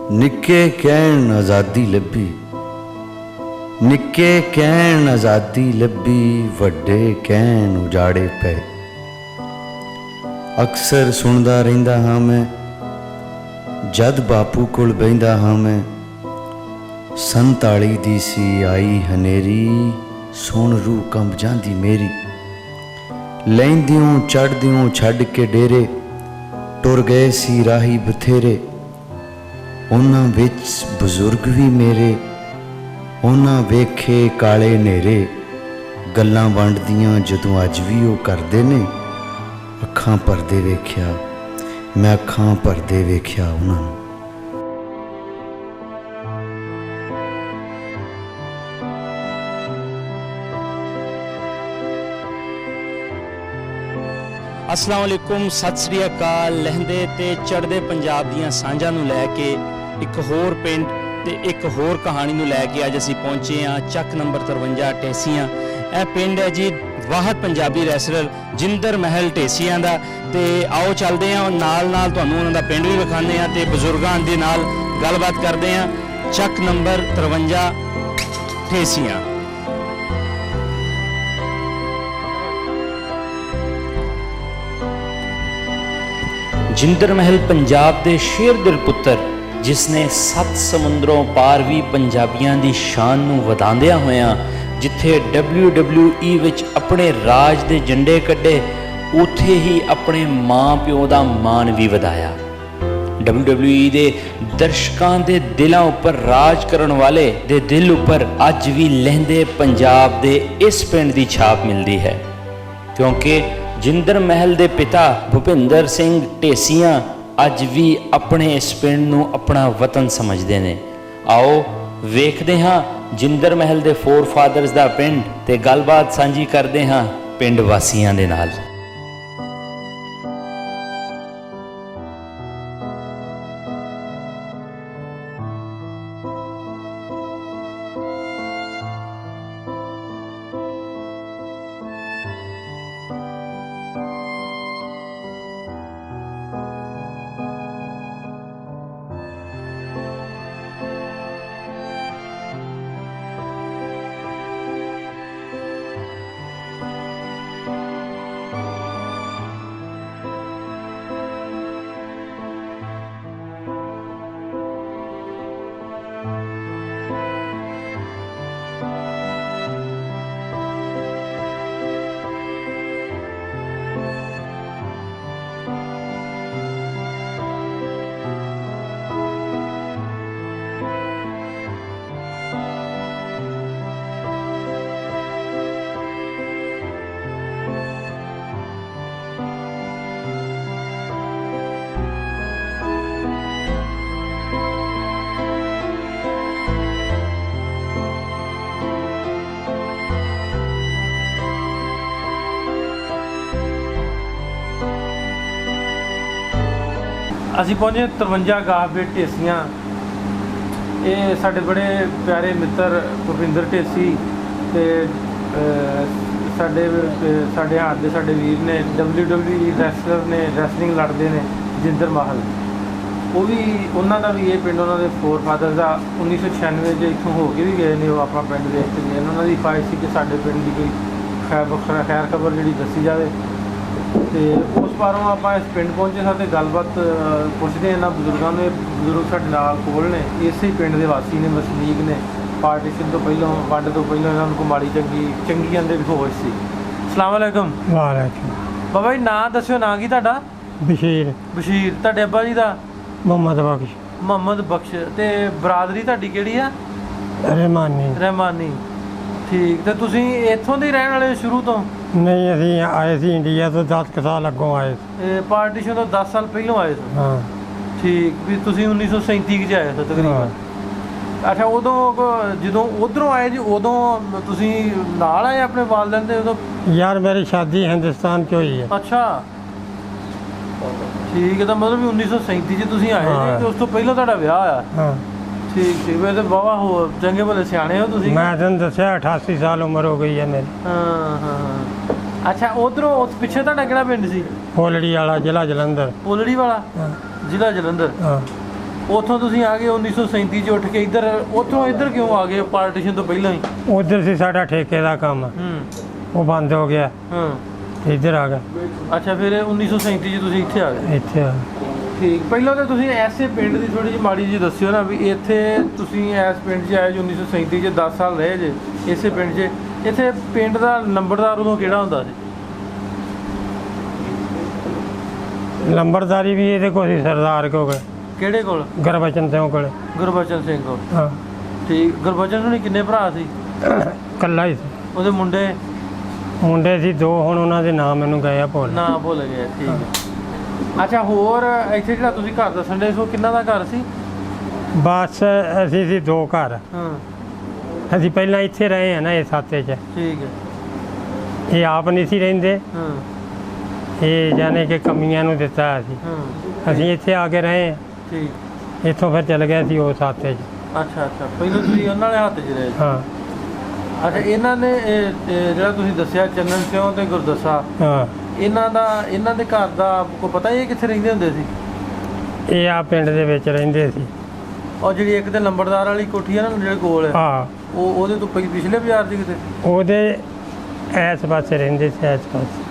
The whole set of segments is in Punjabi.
निक्के कहण आज़ादी लभी, निक्के कहण आज़ादी लभी, वड्डे कहण उजाड़े पे। अक्सर सुनदा रहिंदा हाँ मैं, जद बापू कोल बहिंदा हाँ मैं, 47 दी सी आई हनेरी, सुन रूह कंब जांदी मेरी। लैंदियों चढ़दियों छड़ के डेरे, टुर गए सी राही बथेरे। उन्हां विच बजुर्ग भी मेरे, उन्हां वेखे काले नेरे। गल्लां वंडदियां जदों अज भी वो करदे ने, अखां भरदे वेख्या मैं, अखां भरदे वेख्या उन्हां नूं। अस्सलाम वालेकुम, सत श्री अकाल। लहंदे ते चढ़दे पंजाब दीआं सांझां नूं लैके एक होर पिंड ते एक होर कहानी नूं लैके अज असीं पहुंचे हाँ ਚੱਕ नंबर 53 ਢੇਸੀਆਂ। ਇਹ ਪਿੰਡ है जी वाहद पंजाबी रैसलर जिंदर महल ਢੇਸੀਆਂ ਦਾ। ਤੇ आओ चलते हैं नाल नाल तुहानूं उन्हां दा पिंड भी विखाने हैं ते बजुर्गां दे नाल गलबात करते हैं। ਚੱਕ नंबर 53 ਢੇਸੀਆਂ। जिंदर महल पंजाब के शेर दिल पुत्र, जिसने 7 समुद्रों पार भी पंजाबियों की शान नूं वधांदिया होया जिथे WWE विच अपने राज के झंडे कड्डे, उत्थे ही अपने माँ प्यो का मान भी वधाया। WWE दे दर्शकों के दिलों उपर राज करने वाले दे दिल उपर अज भी लहंदे पंजाब के इस पिंड की छाप मिलती है, क्योंकि जिंदर महल के पिता भुपिंदर सिंह ਢੇਸੀਆਂ अज भी अपने इस पिंड नूं अपना वतन समझते हैं। आओ वेखते हाँ जिंदर महल के फोर फादर्स का पिंड ते गलबात सांझी करते हाँ पिंड वासियों के नाल। ਅਸੀਂ ਪਹੁੰਚੇ 53 ਗਾਹਵੇ ਢੇਸੀਆਂ। ਇਹ ਸਾਡੇ ਬੜੇ ਪਿਆਰੇ ਮਿੱਤਰ ਭੁਪਿੰਦਰ ਢੇਸੀ ਤੇ ਸਾਡੇ ਹੱਥ ਦੇ ਸਾਡੇ ਵੀਰ ਨੇ WWE ਰੈਸਲਰ ਨੇ, ਰੈਸਲਿੰਗ ਲੜਦੇ ਨੇ ਜਿੰਦਰ ਮਹਿਲ। ਉਹ ਵੀ ਉਹਨਾਂ ਦਾ ਵੀ ਇਹ ਪਿੰਡ ਉਹਨਾਂ ਦੇ ਫੋਰ ਫਾਦਰ ਦਾ 1996 'ਚ ਇੱਥੋਂ ਹੋ ਕੇ ਵੀ ਗਏ ਨੇ। ਉਹ ਆਪਣਾ ਪਿੰਡ ਦੇਖ ਕੇ ਗਏ। ਉਹਨਾਂ ਦੀ ਖੁਆਇਸ਼ ਸੀ ਕਿ ਸਾਡੇ ਪਿੰਡ ਦੀ ਕੋਈ ਖੈਰ ਖਬਰ ਜਿਹੜੀ ਦੱਸੀ ਜਾਵੇ। ਤੇ ਉਸ ਬਾਰੋਂ ਆਪਾਂ ਇਸ ਪਿੰਡ ਪਹੁੰਚੇ ਸਾਂ ਤੇ ਗੱਲਬਾਤ ਪੁੱਛਦੇ ਇਹਨਾਂ ਬਜ਼ੁਰਗਾਂ ਨੂੰ। ਬਜ਼ੁਰਗ ਸਾਡੇ ਨਾਲ ਕੋਲ ਨੇ, ਇਸੇ ਪਿੰਡ ਦੇ ਵਾਸੀ ਨੇ, ਵਸਨੀਕ ਨੇ। ਪਾਰਟੀਸ਼ਨ ਤੋਂ ਪਹਿਲਾਂ, ਵੰਡ ਤੋਂ ਪਹਿਲਾਂ ਇਹਨਾਂ ਨੂੰ ਕੋਈ ਮਾੜੀ ਚੰਗੀਆਂ ਦੇ ਹੋਸ਼ ਸੀ। ਅਸਲਾਮ ਵਾਲੇਕੁਮ। ਵਾਲੇਕੁਮ। ਬਾਬਾ ਜੀ ਨਾਂ ਦੱਸਿਓ, ਨਾਂ ਕੀ ਤੁਹਾਡਾ? ਬਸ਼ੀਰ। ਬਸ਼ੀਰ। ਤੁਹਾਡੇ ਅੱਬਾ ਜੀ ਦਾ? ਮੁਹੰਮਦ ਬਖਸ਼। ਮੁਹੰਮਦ ਬਖਸ਼। ਤੇ ਬਰਾਦਰੀ ਤੁਹਾਡੀ ਕਿਹੜੀ ਆ? ਰਹਿਮਾਨੀ। ਰਹਿਮਾਨੀ। ਠੀਕ। ਤੇ ਤੁਸੀਂ ਇੱਥੋਂ ਦੇ ਰਹਿਣ ਵਾਲੇ ਸ਼ੁਰੂ ਤੋਂ? ਨਹੀਂ, ਅਸੀਂ ਆਏ ਸੀ ਇੰਡੀਆ ਤੋਂ 10 ਸਾਲ ਅੱਗੋਂ ਆਏ। ਪਾਰਟੀਸ਼ਨ ਤੋਂ 10 ਸਾਲ ਪਹਿਲਾਂ ਆਏ ਸੀ? ਹਾਂ। ਠੀਕ। ਵੀ ਤੁਸੀਂ 1937 'ਚ ਆਏ ਸੀ ਤਕਰੀਬਨ? ਅੱਛਾ। ਉਦੋਂ ਜਦੋਂ ਉਧਰੋਂ ਆਏ ਜੀ, ਉਦੋਂ ਤੁਸੀਂ ਨਾਲ ਆਏ ਆਪਣੇ ਵਾਲਦੈਨ ਦੇ? ਉਦੋਂ ਯਾਰ ਮੇਰੀ ਸ਼ਾਦੀ ਹਿੰਦੁਸਤਾਨ 'ਚ ਹੋਈ ਹੈ। ਅੱਛਾ। ਠੀਕ ਹੈ। ਤਾਂ ਮਤਲਬ ਵੀ 1937 'ਚ ਤੁਸੀਂ ਆਏ ਜੀ ਤੇ ਉਸ ਤੋਂ ਪਹਿਲਾਂ ਤੁਹਾਡਾ ਵਿਆਹ ਹੋਇਆ? ਹਾਂ। ਠੀਕ ਠੀਕ। ਵੇ ਤਾਂ ਵਾਹਵਾ ਹੋ ਚੰਗੇ ਭਲੇ ਸਿਆਣੇ ਹੋ ਤੁਸੀਂ। ਮੈਂ ਤੁਹਾਨੂੰ ਦੱਸਿਆ 88 ਸਾਲ ਉਮਰ ਹੋ ਗਈ ਹੈ ਮੇਰੀ। ਹਾਂ ਹਾਂ। ਅੱਛਾ। ਉਧਰੋਂ ਉਸ ਪਿੱਛੇ ਤੁਹਾਡਾ ਕਿਹੜਾ ਪਿੰਡ ਸੀ? ਪੋਲੜੀ ਵਾਲਾ, ਜ਼ਿਲ੍ਹਾ ਜਲੰਧਰ। ਪੋਲੜੀ ਵਾਲਾ? ਹਾਂ। ਜ਼ਿਲ੍ਹਾ ਜਲੰਧਰ। ਹਾਂ। ਉੱਥੋਂ ਤੁਸੀਂ ਆ ਗਏ 1937 ਚ ਉੱਠ ਕੇ ਇੱਧਰ, ਉੱਥੋਂ ਇੱਧਰ ਕਿਉਂ ਆ ਗਏ ਪਾਰਟੀਸ਼ਨ ਤੋਂ ਪਹਿਲਾਂ ਹੀ? ਉਧਰ ਸੀ ਸਾਡਾ ਠੇਕੇ ਦਾ ਕੰਮ, ਉਹ ਬੰਦ ਹੋ ਗਿਆ, ਹਾਂ ਇੱਧਰ ਆ ਗਏ। ਅੱਛਾ, ਫਿਰ 1937 ਚ ਤੁਸੀਂ ਇੱਥੇ ਆ ਗਏ। ਇੱਥੇ ਆ ਠੀਕ, ਪਹਿਲਾਂ ਤਾਂ ਤੁਸੀਂ ਐਸੇ ਪਿੰਡ ਦੀ ਥੋੜੀ ਜਿਹੀ ਮਾੜੀ ਜਿਹੀ ਦੱਸਿਓ ਨਾ ਵੀ ਇੱਥੇ ਤੁਸੀਂ ਇਸ ਪਿੰਡ 'ਚ ਆਏ ਜੋ 1937 ਚ 10 ਸਾਲ ਰਹੇ ਜੇ ਇਸੇ ਪਿੰਡ 'ਚ। ਇੱਥੇ ਪਿੰਡ ਦਾ ਨੰਬਰਦਾਰ ਉਦੋਂ ਕਿਹੜਾ ਹੁੰਦਾ ਸੀ? ਲੰਬਰਦਾਰੀ ਵੀ ਇਹਦੇ ਕੋਲ ਸੀ, ਸਰਦਾਰ ਕੋਲ, ਕਿਹੜੇ ਕੋਲ? ਗੁਰਬਚਨ ਸਿੰਘ ਕੋਲ। ਗੁਰਬਚਨ ਸਿੰਘ ਕੋਲ। ਹਾਂ, ਠੀਕ, ਗੁਰਬਚਨ ਨੂੰ ਕਿੰਨੇ ਭਰਾ ਸੀ? ਇਕੱਲਾ ਹੀ ਸੀ। ਉਹਦੇ ਮੁੰਡੇ ਮੁੰਡੇ ਸੀ 2, ਹੁਣ ਉਹਨਾਂ ਦੇ ਨਾਮ ਮੈਨੂੰ ਗਏ ਆ ਭੁੱਲ। ਨਾ ਭੁੱਲ ਗਏ, ਠੀਕ ਹੈ। ਅੱਛਾ, ਹੋਰ ਇੱਥੇ ਜਿਹੜਾ ਤੁਸੀਂ ਘਰ ਦੱਸਣ ਦੇ ਸੋ ਕਿੰਨਾ ਦਾ ਘਰ ਸੀ? ਬਸ ਅਸੀਂ ਸੀ 2 ਘਰ। ਹਾਂ, ਅਸੀਂ ਪਹਿਲਾਂ ਇੱਥੇ ਰਹੇ ਆ ਨਾ ਇਹ ਸਾਤੇ 'ਚ। ਠੀਕ ਹੈ। ਇਹ ਆਪ ਨਹੀਂ ਸੀ ਰਹਿੰਦੇ, ਹਾਂ ਇਹ ਜਾਣੇ ਕਿ ਕਮੀਆਂ ਨੂੰ ਦਿੱਤਾ ਅਸੀਂ। ਹਾਂ, ਅਸੀਂ ਇੱਥੇ ਆ ਕੇ ਰਹੇ ਆ, ਠੀਕ। ਇੱਥੋਂ ਫਿਰ ਚਲੇ ਗਏ ਸੀ ਉਹ ਸਾਤੇ 'ਚ। ਅੱਛਾ ਅੱਛਾ, ਪਹਿਲਾਂ ਤੁਸੀਂ ਉਹਨਾਂ ਦੇ ਹੱਥ 'ਚ ਰਹੇ। ਹਾਂ ਅੱਛਾ, ਇਹਨਾਂ ਨੇ ਇਹ ਜਿਹੜਾ ਤੁਸੀਂ ਦੱਸਿਆ ਚੰਨਨ ਸਿੰਘ ਤੇ ਗੁਰਦੱਸਾ, ਹਾਂ, ਇਹਨਾਂ ਦੇ ਘਰ ਦਾ ਕੋਈ ਪਤਾ ਇਹ ਕਿੱਥੇ ਰਹਿੰਦੇ ਹੁੰਦੇ ਸੀ? ਇਹ ਆ ਪਿੰਡ ਦੇ ਵਿੱਚ ਰਹਿੰਦੇ ਸੀ। ਔਰ ਜਿਹੜੀ ਇੱਕ ਤੇ ਲੰਬੜਦਾਰ ਵਾਲੀ ਕੋਠੀ ਆ ਨਾ ਜਿਹੜੇ ਕੋਲ ਹੈ, ਹਾਂ, ਉਹਦੇ ਤੋਂ ਪਿਛਲੇ ਬਾਜ਼ਾਰ 'ਚ ਕਿਤੇ ਉਹਦੇ ਇਸ ਪਾਸੇ ਰਹਿੰਦੇ ਸੀ, ਇਸ ਪਾਸੇ।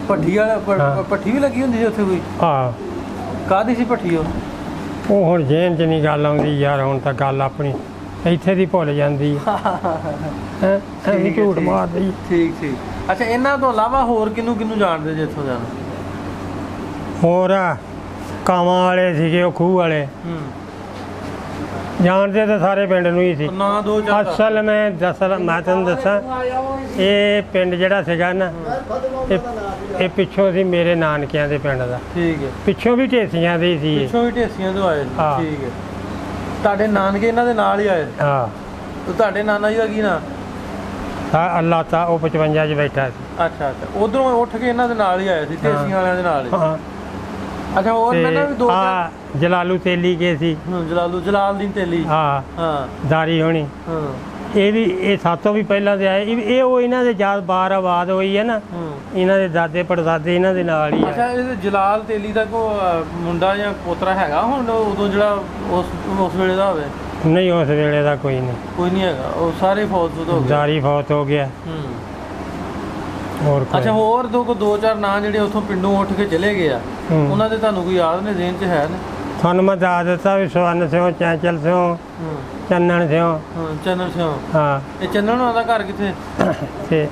ਭੱਠੀ ਵਾਲਾ ਹਾਂ। ਭੱਠੀ ਵੀ ਲੱਗੀ ਹੁੰਦੀ ਸੀ ਉੱਥੇ ਕੋਈ? ਹਾਂ, ਕਾਹਦੀ ਸੀ ਭੱਠੀ ਉਹ? ਉਹ ਹੁਣ ਜੇਨ 'ਚ ਨਹੀਂ ਗੱਲ ਆਉਂਦੀ ਯਾਰ, ਹੁਣ ਤਾਂ ਗੱਲ ਆਪਣੀ ਇੱਥੇ ਦੀ ਭੁੱਲ ਜਾਂਦੀ ਹੈ। ਹੈਂ, ਐਵੇਂ ਠੀਕ ਹੈ, ਝੂਠ ਠੀਕ। ਮਾਰਦੀ। ਠੀਕ ਠੀਕ। ਅੱਛਾ, ਇਹਨਾਂ ਤੋਂ ਇਲਾਵਾ ਹੋਰ ਕਿਹਨੂੰ ਜਾਣਦੇ ਜੇ ਇੱਥੋਂ ਜਾਣਾ? ਹੋਰ ਕਾਵਾਂ ਵਾਲੇ ਸੀਗੇ, ਉਹ ਖੂਹ ਵਾਲੇ, ਜਾਣਦੇ ਤਾਂ ਸਾਰੇ ਪਿੰਡ ਨੂੰ ਹੀ ਸੀ। ਨਾ ਦੋ ਚਾਰ ਅਸਲ ਮੈਂ ਤੈਨੂੰ ਦੱਸਾਂ, ਇਹ ਪਿੰਡ ਜਿਹੜਾ ਸੀਗਾ ਨਾ, ਇਹ ਪਿੱਛੋਂ ਸੀ ਮੇਰੇ ਨਾਨਕਿਆਂ ਦੇ ਪਿੰਡ ਦਾ। ਠੀਕ ਹੈ। ਪਿੱਛੋਂ ਵੀ ਢੇਸੀਆਂ ਦੇ ਸੀ ਇਹ। ਪਿੱਛੋਂ ਵੀ ਢੇਸੀਆਂ ਤੋਂ ਆਏ ਸੀ। ਹਾਂ। ਠੀਕ ਹੈ। ਤੁਹਾਡੇ ਨਾਨਕੇ ਇਹਨਾਂ ਦੇ ਨਾਲ ਹੀ ਆਏ? ਹਾਂ, ਤੇ ਤੁਹਾਡੇ ਨਾਨਾ ਜੀ ਦਾ ਕੀ ਨਾਂ? ਅੱਲਾ ਤਾਂ ਉਹ 55 'ਚ ਬੈਠਾ ਸੀ। ਅੱਛਾ ਅੱਛਾ, ਉਧਰੋਂ ਉੱਠ ਕੇ ਇਹਨਾਂ ਦੇ ਨਾਲ ਹੀ ਆਏ ਸੀ, ਢੇਸੀਆਂ ਵਾਲਿਆਂ ਦੇ ਨਾਲ ਹੀ। ਹਾਂ, ਅੱਛਾ, ਹੋਰ ਪਹਿਲਾਂ ਵੀ ਦੋ ਆ ਜਲਾਲੂ ਤੇਲੀ ਕੇ ਸੀ। ਜਲਾਲਦੀਨ ਤੇਲੀ। ਹਾਂ, ਹਾਂ ਦਾਰੀ ਹੋਣੀ, ਹਾਂ ਇਹ ਸਾਤੋਂ ਵੀ ਪਹਿਲਾਂ ਦੇ ਆਏ। ਇਹ ਉਹ ਇਹਨਾਂ ਦੇ ਜਦ ਬਾਰ ਆਬਾਦ ਹੋਈ ਹੈ ਨਾ, ਹਾਂ। ਇਹਨਾਂ ਦੇ ਦਾਦੇ ਪੜਦਾਦੇ ਇਹਨਾਂ ਦੇ ਨਾਲ ਹੀ ਅੱਛਾ, ਆ। ਇਹ ਜਲਾਲ ਤੇਲੀ ਦਾ ਕੋ ਮੁੰਡਾ ਜਾਂ ਪੋਤਰਾ ਹੈਗਾ ਹੁਣ ਉਦੋਂ ਜਿਹੜਾ ਉਸ ਵੇਲੇ ਦਾ ਹੋਵੇ? ਨਹੀਂ, ਉਸ ਵੇਲੇ ਦਾ ਕੋਈ ਨਹੀਂ, ਕੋਈ ਨਹੀਂ ਹੈਗਾ, ਉਹ ਸਾਰੇ ਫੌਤ ਹੋ ਗਏ। ਦਾਰੀ ਫੌਤ ਹੋ ਗਿਆ। ਹੂੰ। ਹੋਰ ਕੋਈ ਅੱਛਾ, ਹੋਰ ਦੋ ਚਾਰ ਨਾਂ ਜਿਹੜੇ ਉੱਥੋਂ ਪਿੰਡੋਂ ਉੱਠ ਕੇ ਚਲੇ ਗਏ ਆ, ਹੂੰ। ਉਹਨਾਂ ਦੇ ਤੁਹਾਨੂੰ ਕੋਈ ਯਾਦ ਨੇ, ਜ਼ਿਹਨ 'ਚ ਹੈ ਨੇ? ਤੁਹਾਨੂੰ ਮੈਂ ਦੱਸ ਦਿੱਤਾ ਵੀ ਸਵਰਨ ਸਿੰਘ, ਚੈਂਚਲ ਸਿੰਘ, ਹਾਂ ਚੰਨਣ ਸਿੰਘ। ਹਾਂ, ਚੰਨਣ ਸਿੰਘ। ਹਾਂ, ਇਹ ਚੰਨਣ ਹੋਣਾ ਦਾ ਘਰ ਕਿੱਥੇ? ਤੇ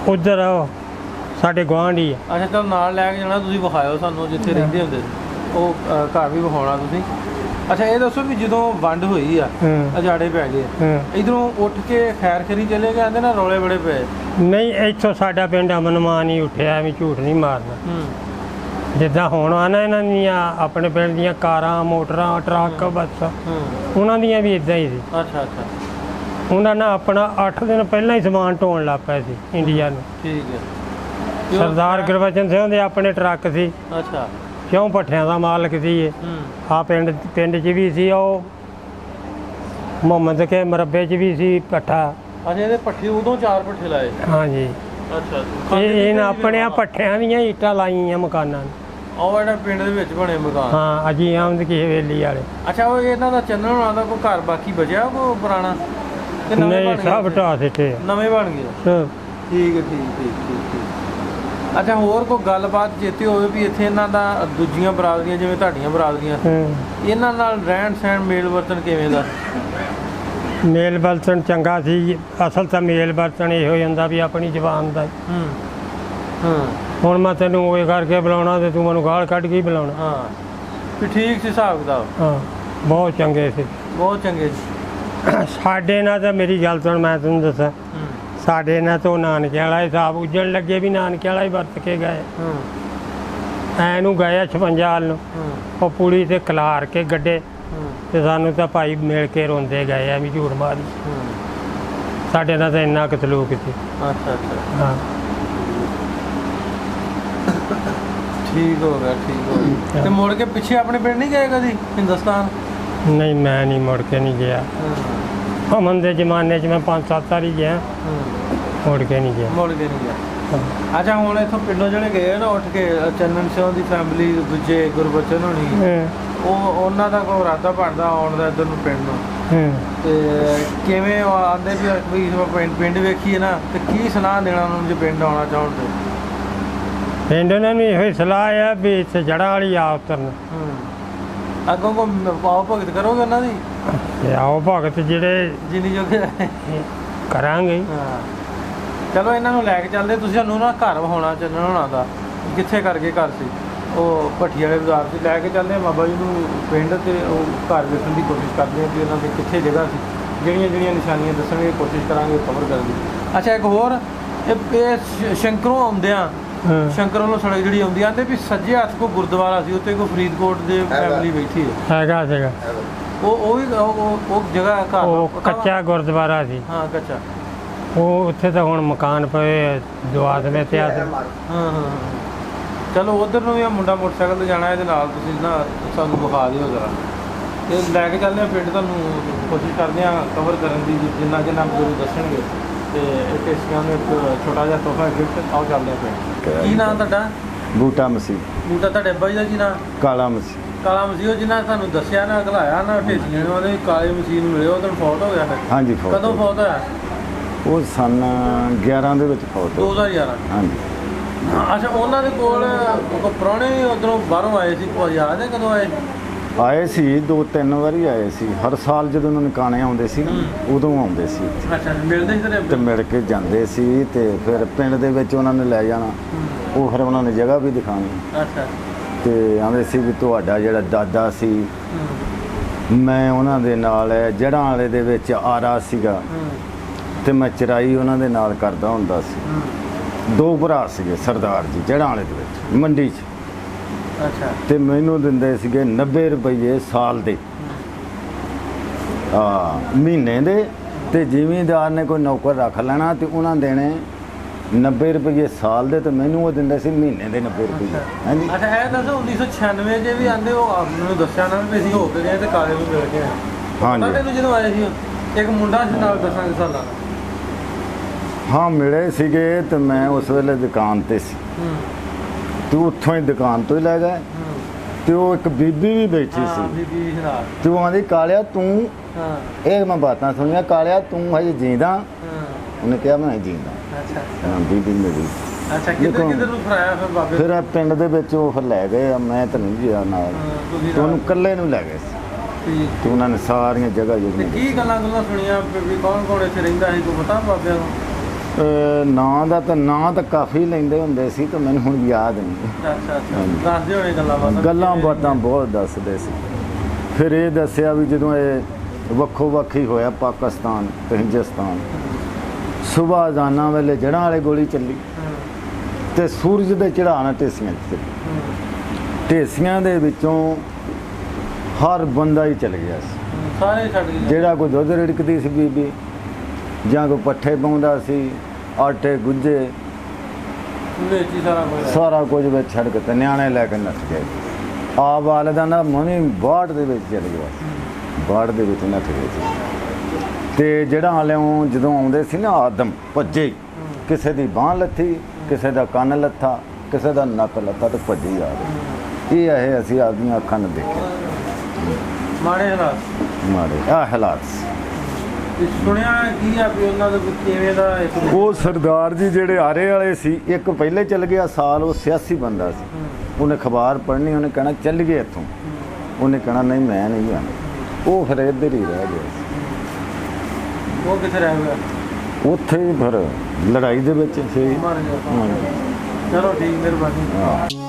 ਉਧਰ ਸਾਡੇ ਗੁਆਂਢੀ ਆ। ਅੱਛਾ, ਚਲ ਨਾਲ ਲੈ ਕੇ ਜਾਣਾ, ਤੁਸੀਂ ਵਿਖਾਇਓ ਸਾਨੂੰ ਜਿੱਥੇ ਰਹਿੰਦੇ ਹੁੰਦੇ ਸੀ, ਉਹ ਘਰ ਵੀ ਵਿਖਾਉਣਾ ਤੁਸੀਂ। ਅੱਛਾ, ਇਹ ਦੱਸੋ ਵੀ ਜਦੋਂ ਵੰਡ ਹੋਈ ਆ, ਹੂੰ। ਅਜਾੜੇ ਪੈ ਗਏ, ਹੂੰ। ਇਧਰੋਂ ਉੱਠ ਕੇ ਖੈਰ ਖਰੀ ਚਲੇ ਗਏ, ਆਂਦੇ ਨਾ ਰੌਲੇ ਬੜੇ ਪਏ। ਨਹੀਂ, ਇੱਥੋਂ ਸਾਡਾ ਪਿੰਡ ਅਮਨਮਾਨ ਹੀ ਉੱਠਿਆ, ਐਵੇਂ ਝੂਠ ਨਹੀਂ ਮਾਰਨਾ। ਹੂੰ। ਜਿੱਦਾਂ ਹੁਣ ਆ ਨਾ ਇਹਨਾਂ ਦੀਆਂ ਆਪਣੇ ਪਿੰਡ ਦੀਆਂ ਕਾਰਾਂ, ਮੋਟਰਾਂ, ਟਰੱਕ, ਬੱਸ, ਹੂੰ। ਉਹਨਾਂ ਦੀਆਂ ਵੀ ਇਦਾਂ ਹੀ ਸੀ। ਅੱਛਾ ਅੱਛਾ, ਉਹਨਾਂ ਨੇ ਆਪਣਾ 8 ਦਿਨ ਪਹਿਲਾਂ ਹੀ ਸਮਾਨ ਢੋਣ ਲੱਗ ਪਏ ਸੀ ਇੰਡੀਆ ਨੂੰ। ਠੀਕ ਹੈ। ਸਰਦਾਰ ਗੁਰਬਚਨ ਸਿੰਘ ਦੇ ਆਪਣੇ ਟਰੱਕ ਸੀ, ਅੱਛਾ। ਕਿਉਂ ਭੱਠਿਆਂ ਦਾ ਮਾਲਕ ਸੀ ਇਹ। ਹੂੰ। ਆ ਪਿੰਡ 'ਚ ਵੀ ਸੀ, ਉਹ ਮੁਹੰਮਦ ਕੇ ਮਰੱਬੇ 'ਚ ਵੀ ਸੀ ਭੱਠਾ। ਅੱਛਾ, ਇਹਦੇ ਪੱਠੇ ਉਦੋਂ 4 ਪੱਠੇ ਲਾਏ? ਹਾਂਜੀ, ਅੱਛਾ। ਇਹਨਾਂ ਆਪਣੇ ਆ ਭੱਠਿਆਂ ਦੀਆਂ ਇੱਟਾਂ ਲਾਈਆਂ ਮਕਾਨਾਂ ਨੂੰ। ਉਹ ਜਿਹੜਾ ਪਿੰਡ ਦੇ ਵਿੱਚ ਬਣੇ ਮਕਾਨ? ਹਾਂ, ਅਜੀ ਆਮਦ ਕੀ ਹਵੇਲੀ ਵਾਲੇ। ਅੱਛਾ, ਉਹ ਇਹਨਾਂ ਦਾ ਚੰਨਣ ਹੋਣਾ ਦਾ ਕੋਈ ਘਰ ਬਾਕੀ ਬਚਿਆ ਕੋ ਪੁਰਾਣਾ? ਤੇ ਨਵੇਂ ਨਹੀਂ, ਬਣ ਗਏ ਸਭ ਉੱਥੇ? ਢਾਹ ਸਿੱਟੇ ਆ। ਨਵੇਂ ਬਣ ਗਏ? ਸਭ। ਠੀਕ ਹੈ, ਠੀਕ। ਅੱਛਾ, ਹੋਰ ਕੋਈ ਗੱਲਬਾਤ ਚੇਤੇ ਹੋਵੇ ਵੀ ਇੱਥੇ ਇਹਨਾਂ ਦਾ ਦੂਜੀਆਂ ਬਰਾਦਰੀਆਂ ਜਿਵੇਂ ਤੁਹਾਡੀਆਂ ਬਰਾਦਰੀਆਂ, ਇਹਨਾਂ ਨਾਲ ਰਹਿਣ ਸਹਿਣ ਮੇਲ ਵਰਤਨ ਕਿਵੇਂ ਦਾ? ਮੇਲ ਵਰਤਨ ਚੰਗਾ ਸੀ। ਅਸਲ ਤਾਂ ਮੇਲ ਵਰਤਨ ਇਹੋ ਹੀ ਹੁੰਦਾ ਵੀ ਆਪਣੀ ਜ਼ਬਾਨ ਦਾ। ਹੂੰ। ਹਾਂ ਹੁਣ ਮੈਂ ਤੈਨੂੰ ਉਹ ਕਰਕੇ ਬੁਲਾਉਣਾ ਤੇ ਤੂੰ ਮੈਨੂੰ ਗਾਲ ਕੱਢ ਕੇ ਹੀ ਬੁਲਾਉਣਾ। ਹਾਂ, ਵੀ ਠੀਕ ਸੀ ਹਿਸਾਬ ਕਿਤਾਬ? ਹਾਂ, ਬਹੁਤ ਚੰਗੇ ਸੀ। ਬਹੁਤ ਚੰਗੇ ਜੀ। ਸਾਡੇ ਨਾਲ ਤਾਂ ਮੇਰੀ ਗੱਲ ਸੁਣ, ਮੈਂ ਤੈਨੂੰ ਦੱਸਾਂ, ਹੂੰ। ਸਾਡੇ ਨਾਲ ਤਾਂ ਨਾਨਕੇ ਵਾਲਾ ਹਿਸਾਬ ਉੱਜਣ ਲੱਗੇ ਵੀ ਨਾਨਕੇ ਵਾਲਾ ਹੀ ਵਰਤ ਕੇ ਗਏ। ਹੂੰ। ਐ ਨੂੰ ਗਏ 56 ਵਾਲ ਨੂੰ, ਹੂੰ। ਉਹ ਪੁਲੀ ਤੇ ਖਿਲਾਰ ਕੇ ਗੱਡੇ ਹੂੰ। ਤੇ ਸਾਨੂੰ ਤਾਂ ਭਾਈ ਮਿਲ ਕੇ ਰੋਂਦੇ ਗਏ ਆ ਵੀ ਝੂਠ ਮਾਰੀ। ਹੂੰ। ਸਾਡੇ ਨਾਲ ਤਾਂ ਇੰਨਾ ਕੁ ਸਲੂਕ ਸੀ। ਅੱਛਾ ਅੱਛਾ, ਹਾਂ, ਠੀਕ ਹੋ ਗਿਆ, ਠੀਕ ਹੋ ਗਿਆ। ਤੇ ਮੁੜ ਕੇ ਪਿੱਛੇ ਆਪਣੇ ਪਿੰਡ ਨਹੀਂ ਗਏ ਕਦੀ ਹਿੰਦੁਸਤਾਨ? ਨਹੀਂ, ਮੈਂ ਨਹੀਂ ਮੁੜ ਕੇ ਨਹੀਂ ਗਿਆ। ਅਮਨ ਦੇ ਜ਼ਮਾਨੇ 'ਚ ਮੈਂ 5-7 ਵਾਰੀ ਗਿਆ, ਮੁੜ ਕੇ ਨਹੀਂ ਗਿਆ। ਮੁੜ ਕੇ ਨਹੀਂ ਗਿਆ। ਅੱਛਾ, ਹੁਣ ਇੱਥੋਂ ਪਿੰਡੋਂ ਜਿਹੜੇ ਗਏ ਨਾ ਉੱਠ ਕੇ, ਚੰਨਣ ਸਿੰਘ ਦੀ ਫੈਮਿਲੀ, ਦੂਜੇ ਗੁਰਬਚਨ ਹੋਣੀ, ਉਹਨਾਂ ਦਾ ਕੋਈ ਇਰਾਦਾ ਬਣਦਾ ਆਉਣ ਦਾ ਇੱਧਰ ਨੂੰ ਪਿੰਡ ਨੂੰ, ਹੂੰ। ਤੇ ਕਿਵੇਂ ਉਹ ਆਉਂਦੇ ਵੀ ਪਿੰਡ ਵੇਖੀਏ ਨਾ, ਤੇ ਕੀ ਸੁਨਾਹ ਦੇਣਾ ਉਹਨਾਂ ਨੂੰ ਜੇ ਪਿੰਡ ਆਉਣਾ ਚਾਹੁਣ ਤੇ? ਪਿੰਡ ਉਹਨਾਂ ਨੂੰ ਇਹੋ ਹੀ ਸਲਾਹ ਆ ਵੀ ਇੱਥੇ ਜੜ੍ਹਾਂ ਵਾਲੀ ਆ ਉਤਰਨ, ਅੱਗੋਂ ਕੋ ਪਾਓ ਭਗਤ ਕਰੋਗੇ ਉਹਨਾਂ ਦੀ? ਤੇ ਆਓ ਭਗਤ ਜਿਹੜੇ ਜਿੰਨੀ ਜੋਗੇ ਕਰਾਂਗੇ। ਹਾਂ ਚਲੋ ਇਹਨਾਂ ਨੂੰ ਲੈ ਕੇ ਚੱਲਦੇ। ਤੁਸੀਂ ਸਾਨੂੰ ਨਾ ਘਰ ਵਿਖਾਉਣਾ ਚੱਲਣ ਹੋਣਾ ਦਾ, ਕਿੱਥੇ ਕਰਕੇ ਘਰ ਸੀ ਉਹ ਭੱਠੀ ਵਾਲੇ ਬਾਜ਼ਾਰ 'ਚ ਲੈ ਕੇ ਚੱਲਦੇ ਆ ਬਾਬਾ ਜੀ ਨੂੰ ਪਿੰਡ, ਤੇ ਉਹ ਘਰ ਵੇਖਣ ਦੀ ਕੋਸ਼ਿਸ਼ ਕਰਦੇ ਆ ਕਿ ਉਹਨਾਂ ਦੀ ਕਿੱਥੇ ਜਗ੍ਹਾ ਸੀ, ਜਿਹੜੀਆਂ ਨਿਸ਼ਾਨੀਆਂ ਦੱਸਣਗੇ ਕੋਸ਼ਿਸ਼ ਕਰਾਂਗੇ ਕਵਰ ਕਰਨ ਦੀ। ਅੱਛਾ ਇੱਕ ਹੋਰ, ਇਹ ਸ਼ੰਕਰੋਂ ਆਉਂਦੇ ਆ, ਸ਼ੰਕਰੋਂ ਨੂੰ ਸੜਕ ਜਿਹੜੀ ਆਉਂਦੀ ਆਂਦੇ ਵੀ ਸੱਜੇ ਹੱਥ ਕੋ ਗੁਰਦੁਆਰਾ ਸੀ, ਉੱਤੇ ਕੋਈ ਫਰੀਦਕੋਟ ਦੇ ਫੈਮਿਲੀ ਬੈਠੀ ਹੈ। ਹੈਗਾ ਸੀਗਾ ਉਹ ਵੀ ਉਹ ਜਗ੍ਹਾ ਘਰ ਉਹ ਕੱਚਾ ਗੁਰਦੁਆਰਾ ਸੀ। ਹਾਂ ਕੱਚਾ। ਉਹ ਉੱਥੇ ਤਾਂ ਹੁਣ ਮਕਾਨ ਪਏ ਦੁਆਦਮੇ ਤੇ ਆ। ਹਾਂ ਚਲੋ ਉਧਰ ਨੂੰ ਵੀ ਆ ਮੁੰਡਾ ਮੋਟਰਸਾਈਕਲ ਤੇ ਜਾਣਾ, ਇਹਦੇ ਨਾਲ ਤੁਸੀਂ ਨਾ ਸਾਨੂੰ ਵਿਖਾ ਦਿਓ ਜ਼ਰਾ, ਤੇ ਲੈ ਕੇ ਚੱਲਦੇ ਆ ਪਿੰਡ। ਤੁਹਾਨੂੰ ਕੋਸ਼ਿਸ਼ ਕਰਦੇ ਆ ਕਵਰ ਕਰਨ ਦੀ ਜਿੰਨਾ ਬਜ਼ੁਰਗ ਦੱਸਣਗੇ, ਤੇ ਇੱਕ ਇਸਕਾਂ ਨੂੰ ਇੱਕ ਛੋਟਾ ਜਿਹਾ ਤੋਹਫਾ ਗਿਫਟ। ਆਓ ਚੱਲਦੇ ਆ ਪਿੰਡ। ਕੀ ਨਾਮ ਤੁਹਾਡਾ? ਬੂਟਾ ਮਸੀਹ। ਬੂਟਾ ਤੁਹਾਡੇ ਅੱਬਾ ਜੀ ਦਾ ਕੀ ਨਾਮ? ਕਾਲਾ ਮਸੀਹ। ਕਾਲਾ ਮਸੀਹ, ਉਹ ਜਿਹਨਾਂ ਤੁਹਾਨੂੰ ਦੱਸਿਆ ਨਾ ਘਲਾਇਆ ਨਾ ਢੇਸੀਆਂ ਨੂੰ, ਉਹਦੇ ਕਾਲੇ ਮਸੀਹ ਨੂੰ ਮਿਲਿਓ, ਉਹਨੂੰ ਫੌਤ ਹੋ ਗਿਆ ਫਿਰ? ਹਾਂਜੀ ਫੌਤ। ਕਦੋਂ ਫੌਤ ਹੋਇਆ? ਉਹ ਸਨ 11 ਦੇ ਵਿੱਚ ਫੌਤ। 2011। ਹਾਂਜੀ। ਅੱਛਾ ਉਹਨਾਂ ਦੇ ਕੋਲ ਪ੍ਰਾਹੁਣੇ ਉਧਰੋਂ ਬਾਹਰੋਂ ਆਏ ਸੀ, ਕੋਈ ਯਾਦ ਹੈ ਕਦੋਂ ਆਏ? ਆਏ ਸੀ 2-3 ਵਾਰੀ ਆਏ ਸੀ। ਹਰ ਸਾਲ ਜਦੋਂ ਉਹਨਾਂ ਨਨਕਾਣੇ ਆਉਂਦੇ ਸੀ ਨਾ, ਉਦੋਂ ਆਉਂਦੇ ਸੀ ਅੱਛਾ ਮਿਲਦੇ ਸੀ ਤੇਰੇ? ਤੇ ਮਿਲ ਕੇ ਜਾਂਦੇ ਸੀ, ਤੇ ਫਿਰ ਪਿੰਡ ਦੇ ਵਿੱਚ ਉਹਨਾਂ ਨੇ ਲੈ ਜਾਣਾ। ਉਹ ਫਿਰ ਉਹਨਾਂ ਨੇ ਜਗ੍ਹਾ ਵੀ ਦਿਖਾਉਣੀ, ਅੱਛਾ, ਤੇ ਆਂਦੇ ਸੀ ਵੀ ਤੁਹਾਡਾ ਜਿਹੜਾ ਦਾਦਾ ਸੀ, ਮੈਂ ਉਹਨਾਂ ਦੇ ਨਾਲ ਜੜ੍ਹਾਂ ਵਾਲੇ ਦੇ ਵਿੱਚ ਆਰਾ ਸੀਗਾ, ਤੇ ਮੈਂ ਚਰਾਈ ਉਹਨਾਂ ਦੇ ਨਾਲ ਕਰਦਾ ਹੁੰਦਾ ਸੀ। 2 ਭਰਾ ਸੀਗੇ ਸਰਦਾਰ ਜੀ ਜੜ੍ਹਾਂ ਵਾਲੇ ਦੇ ਵਿੱਚ ਮੰਡੀ 'ਚ। ਅੱਛਾ। ਤੇ ਮੈਨੂੰ ਦਿੰਦੇ ਸੀਗੇ 90 ਰੁਪਏ ਸਾਲ ਦੇ, ਮਹੀਨੇ ਦੇ। ਤੇ ਜ਼ਿਮੀਂਦਾਰ ਨੇ ਕੋਈ ਨੌਕਰ ਰੱਖ ਲੈਣਾ ਤੇ ਉਹਨਾਂ ਦੇਣੇ 90 ਰੁਪਏ ਸਾਲ ਦੇ, ਤੇ ਮੈਨੂੰ ਉਹ ਦਿੰਦੇ ਸੀ ਮਹੀਨੇ ਦੇ 90 ਰੁਪਏ। ਹਾਂਜੀ। ਅੱਛਾ ਇਹ ਦੱਸੋ 1996 ਜੇ ਵੀ ਆਂਦੇ, ਉਹ ਆਪ ਨੂੰ ਦੱਸਿਆ ਨਾ ਵੀ ਅਸੀਂ ਹੋ ਕੇ ਗਏ ਤੇ ਕਾਲੇ ਨੂੰ ਮਿਲ ਕੇ ਆਏ। ਹਾਂਜੀ। ਤੈਨੂੰ ਜਦੋਂ ਆਏ ਸੀ ਇੱਕ ਮੁੰਡਾ ਸੀ ਨਾਲ 10 ਸਾਲਾਂ ਦਾ? ਹਾਂ ਮਿਲੇ ਸੀਗੇ, ਤੇ ਮੈਂ ਉਸ ਵੇਲੇ ਦੁਕਾਨ ਤੇ ਸੀ, ਤੇ ਉੱਥੋਂ ਹੀ ਦੁਕਾਨ ਤੋਂ ਹੀ ਲੈ ਗਏ। ਤੇ ਉਹ ਇੱਕ ਬੀਬੀ ਵੀ ਬੈਠੀ ਸੀ, ਬੀਬੀ ਨਾਲ। ਤੇ ਉਹ ਆਂਦੀ ਕਾਲਿਆ ਤੂੰ, ਹਾਂ ਇਹ ਮੈਂ ਬਾਤਾਂ ਸੁਣੀਆਂ, ਕਾਲਿਆ ਤੂੰ ਹਜੇ ਜੀਂਦਾ? ਉਹਨੇ ਕਿਹਾ ਮੈਂ ਜੀਂਦਾ। ਅੱਛਾ ਹਾਂ ਬੀਬੀ ਮੇਰੀ। ਅੱਛਾ ਕਿੱਧਰ ਨੂੰ ਫਰਾਇਆ ਫਿਰ ਬਾਬੇ? ਫਿਰ ਪਿੰਡ ਦੇ ਵਿੱਚ ਉਹ ਫਿਰ ਲੈ ਗਏ ਆ, ਮੈਂ ਤਾਂ ਨਹੀਂ ਗਿਆ ਨਾਲ, ਤੇ ਉਹਨੂੰ ਇਕੱਲੇ ਨੂੰ ਲੈ ਗਏ ਸੀ। ਠੀਕ। ਤੇ ਉਹਨਾਂ ਨੇ ਸਾਰੀਆਂ ਜਗ੍ਹਾ ਜਿਹੜੀਆਂ ਕੀ ਗੱਲਾਂ ਸੁਣੀਆਂ ਵੀ ਕੌਣ ਇੱਥੇ ਰਹਿੰਦਾ ਸੀ, ਕੋਈ ਪਤਾ ਬਾਬਿਆਂ ਨੂੰ? ਨਾਂ ਤਾਂ ਕਾਫੀ ਲੈਂਦੇ ਹੁੰਦੇ ਸੀ, ਤੇ ਮੈਨੂੰ ਹੁਣ ਯਾਦ ਨਹੀਂ। ਅੱਛਾ ਦੱਸਦੇ ਹੋਣੇ ਗੱਲਾਂ ਬਾਤਾਂ ਬਹੁਤ ਦੱਸਦੇ ਸੀ। ਫਿਰ ਇਹ ਦੱਸਿਆ ਵੀ ਜਦੋਂ ਇਹ ਵੱਖੋ ਵੱਖੀ ਹੋਇਆ ਪਾਕਿਸਤਾਨ ਤੇ ਹਿੰਦੁਸਤਾਨ, ਸੁਬਾਹ ਅਜ਼ਾਨਾਂ ਵੇਲੇ ਜੜ੍ਹਾਂ ਵਾਲੇ ਗੋਲੀ ਚੱਲੀ, ਤੇ ਸੂਰਜ ਦੇ ਚੜ੍ਹਾਉਣ ਢੇਸੀਆਂ 'ਚ ਚੱਲੀ। ਢੇਸੀਆਂ ਦੇ ਵਿੱਚੋਂ ਹਰ ਬੰਦਾ ਹੀ ਚਲ ਗਿਆ ਸੀ, ਸਾਰੇ ਛੱਡ ਗਏ। ਜਿਹੜਾ ਕੋਈ ਦੁੱਧ ਰਿੜਕਦੀ ਸੀ ਬੀਬੀ, ਜਾਂ ਕੋਈ ਪੱਠੇ ਪਾਉਂਦਾ ਸੀ, ਆਟੇ ਗੁੱਝੇ, ਵਿੱਚ ਹੀ ਸਾਰਾ ਕੁਝ ਵਿੱਚ ਛੱਡ ਕੇ ਤੇ ਨਿਆਣੇ ਲੈ ਕੇ ਨੱਠ ਗਏ। ਆ ਵਾਲਦਾ ਨਾ ਮਨੀ ਬਾੜ ਦੇ ਵਿੱਚ ਚਲ ਗਿਆ, ਬਾੜ ਦੇ ਵਿੱਚ ਨੱਠ ਗਏ ਸੀ। ਤੇ ਜਿਹੜਾ ਹਾਲਿਓਂ ਜਦੋਂ ਆਉਂਦੇ ਸੀ ਨਾ ਆਦਮ ਭੱਜੇ, ਕਿਸੇ ਦੀ ਬਾਂਹ ਲੱਥੀ, ਕਿਸੇ ਦਾ ਕੰਨ ਲੱਥਾ, ਕਿਸੇ ਦਾ ਨੱਕ ਲੱਥਾ, ਤੇ ਭੱਜੀ ਆ ਗਏ। ਇਹ ਅਸੀਂ ਆਪਦੀਆਂ ਅੱਖਾਂ ਨਾਲ ਦੇਖਿਆ। ਮਾੜੇ ਹਾਲਾਤ। ਮਾੜੇ ਆ ਹਾਲਾਤ। ਸੁਣਿਆ ਕੀ ਆ ਵੀ ਉਹਨਾਂ ਦਾ ਕਿਵੇਂ ਦਾ ਉਹ ਸਰਦਾਰ ਜੀ ਜਿਹੜੇ ਆਰੇ ਵਾਲੇ ਸੀ, ਇੱਕ ਪਹਿਲੇ ਚੱਲ ਗਿਆ ਸਾਲ, ਉਹ 86 ਬੰਦਾ ਸੀ। ਉਹਨੇ ਅਖਬਾਰ ਪੜ੍ਹਨੀ, ਉਹਨੇ ਕਹਿਣਾ ਚੱਲ ਗਏ ਇੱਥੋਂ, ਉਹਨੇ ਕਹਿਣਾ ਨਹੀਂ ਮੈਂ ਨਹੀਂ ਜਾਣਾ। ਉਹ ਫਿਰ ਇੱਧਰ ਹੀ ਰਹਿ ਗਿਆ ਸੀ। ਉਹ ਕਿੱਥੇ ਰਹਿ ਗਿਆ? ਉੱਥੇ ਹੀ ਫਿਰ ਲੜਾਈ ਦੇ ਵਿੱਚ ਸੀ। ਮਰ ਗਿਆ। ਚਲੋ ਠੀਕ, ਮਿਹਰਬਾਨੀ। ਹਾਂ।